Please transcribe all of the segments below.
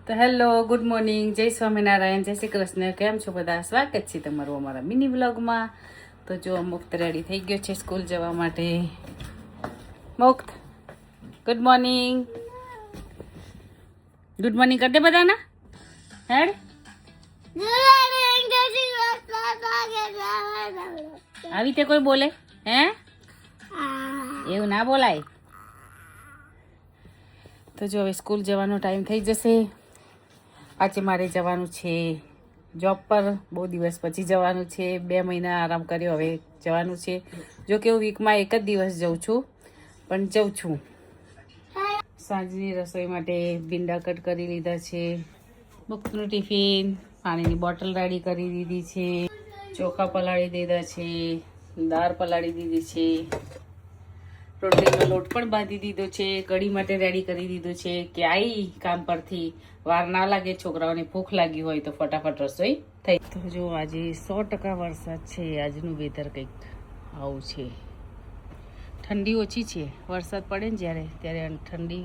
તો hello, good morning, જય સ્વામિનારાયણ, જય શ્રી કૃષ્ણ. કેમ છો બધા? સ્વાગત છે તમારું અમારા મિની વ્લોગમાં. તો જો મુક્ત રેડી થઈ ગયો છે સ્કૂલ જવા માટે. મુક્ત, ગુડ મોર્નિંગ. ગુડ મોર્નિંગ કરી દે બધાના. હેડ આવી રીતે કોઈ બોલે? હે, એવું ના બોલાય. તો જો હવે સ્કૂલ જવાનો ટાઈમ થઈ જશે. આજે મારે જવાનું છે જોબ પર. બહુ દિવસ પછી જવાનું છે. 2 મહિના આરામ કર્યો, હવે જવાનું છે. જો કે હું વીકમાં એક જ દિવસ જઉં છું, પણ જઉં છું. સાંજની રસોઈ માટે ભીંડા કટ કરી લીધા છે. મુક્તનું ટિફિન, પાણીની બોટલ રેડી કરી દીધી છે. ચોખા પલાળી દીધા છે. દાળ પલાળી દીધી છે. રોટલીનો લોટ પણ બાંધી દીધો છે. કઢી માટે રેડી કરી દીધું છે કે આવી કામ પરથી વાર ના લાગે, છોકરાઓને ભૂખ લાગી હોય તો ફટાફટ રસોઈ થઈ. તો જો આજે 100% વરસાદ છે. આજનું વેધર કંઈક આવું છે. ઠંડી ઓછી છે. વરસાદ પડે ને જ્યારે ત્યારે ઠંડી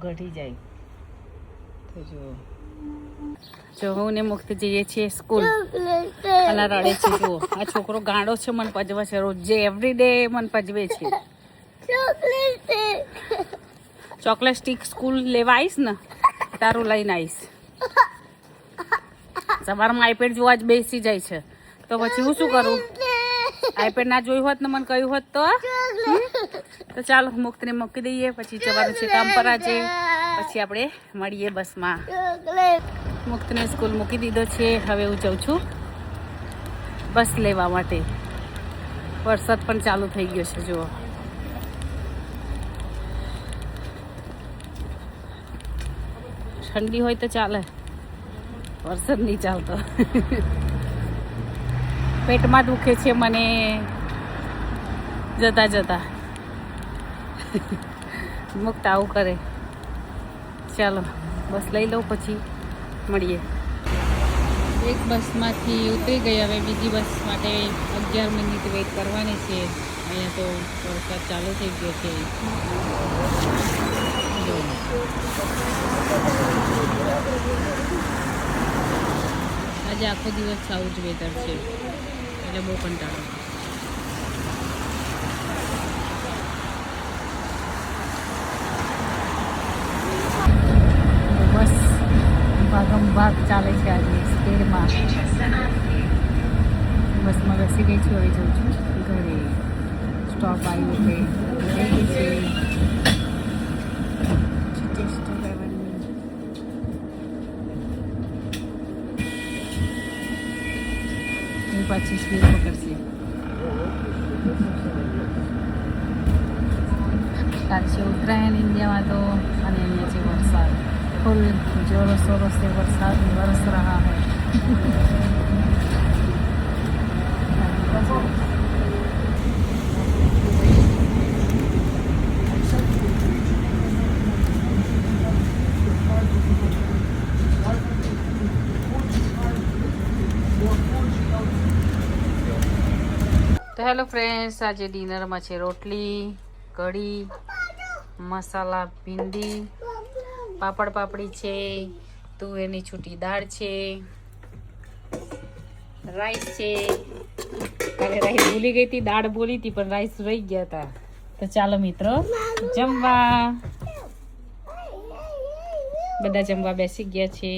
ઘટી જાય. તો જો હું ને મુક્ત જઈએ છીએ સ્કૂલ. અને રડે છે. જુઓ, આ છોકરો ગાંડો છે, મન પજવે છે. રોજે એવરીડે મન પજવે છે. ચોકલેટ સ્ટીક સ્કૂલ લેવા આવીશ ને, તારું લઈને આવીશ. સવારમાં આઈપેડ જોવા જ બેસી જાય છે, તો પછી હું શું કરું? આઈપેડ ના જોયું હોત ને મને કહ્યું હોત તો ચાલો મુક્તને મૂકી દઈએ. પછી જવાનું છે કામ પર આજે. પછી આપણે મળીએ બસમાં. મુક્તને સ્કૂલ મૂકી દીધો છે. હવે હું જાઉં છું બસ લેવા માટે. વરસાદ પણ ચાલુ થઈ ગયો છે. જુઓ, ઠંડી હોય તો ચાલે, વરસાદ નહીં ચાલતો. પેટમાં દુખે છે મને જતા જતા. મુક્ત આવું કરે. ચાલો બસ લઈ લઉં, પછી મળીએ. એક બસમાંથી ઉતરી ગઈ. હવે બીજી બસ માટે 11 મિનિટ વેઇટ કરવાની છે. અહીંયા તો વરસાદ ચાલુ થઈ ગયો છે. આજે આખો દિવસ આવું જ વેધર છે, એટલે બહુ કંટાળો. બસ ભાગમ ભાગ ચાલે છે આજે સ્પીડમાં. બસમાં બેસી ગઈ છું. હવે જઉં છું ઘરે. સ્ટોપ આવ્યો છે. પાછી સ્પીડ પકડશે. કાલ છે ઉત્તરાયણ ઇન્ડિયામાં તો, અને અહીંયા છે વરસાદ. ફૂલ જોરો શોરો से વરસાદ बरस रहा है. તો હેલો ફ્રેન્ડ્સ, આજે ડિનરમાં છે રોટલી, કઢી, મસાલા ભીંડી, પાપડ પાપડી છે, તુવેરની છૂટી દાળ છે, રાઈસ છે. કાલે રાઈસ ભૂલી ગઈ હતી, દાળ બોલી હતી પણ રાઈસ રહી ગયા હતા. તો ચાલો મિત્રો જમવા. બધા જમવા બેસી ગયા છે.